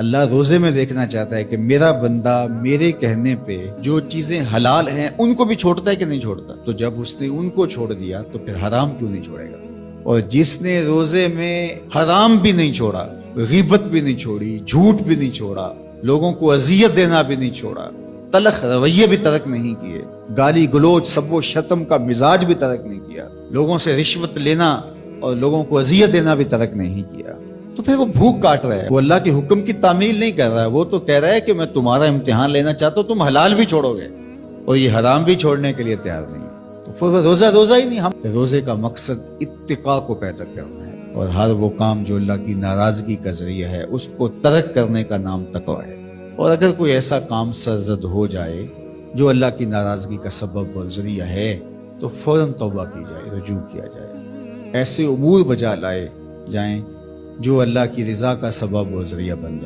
अल्लाह रोजे में देखना चाहता है कि मेरा बंदा मेरे कहने पे जो चीजें हलाल हैं उनको भी छोड़ता है कि नहीं छोड़ता। तो जब उसने उनको छोड़ दिया तो फिर हराम क्यों नहीं छोड़ेगा। और जिसने रोजे में हराम भी नहीं छोड़ा, गिबत भी नहीं छोड़ी, झूठ भी नहीं छोड़ा, लोगों को अजियत देना भी नहीं छोड़ा, तलख रवैये भी तर्क नहीं किए, गाली गलोच सब्बो शतम का मिजाज भी तर्क नहीं किया, लोगों से रिश्वत लेना और लोगों को अजियत देना भी तर्क नहीं किया, तो फिर वो भूख काट रहा है। वो अल्लाह के हुक्म की तामील नहीं कर रहा है। वो तो कह रहा है कि मैं तुम्हारा इम्तिहान लेना चाहता हूं, तुम हलाल भी छोड़ोगे और ये हराम भी छोड़ने के लिए तैयार नहीं है। तो फिर रोजा रोजा ही नहीं। हम रोजे का मकसद इत्तिका को पैदा करना है और हर वो काम जो अल्लाह की नाराजगी का जरिया है उसको तर्क करने का नाम तकवा है। और अगर कोई ऐसा काम सरजद हो जाए जो अल्लाह की नाराजगी का सबब और जरिया है तो फौरन तौबा की जाए, रुजू किया जाए, ऐसे उमूर बजा लाए जाएं जो अल्लाह की रिजा का सबब और जरिया बन जाए।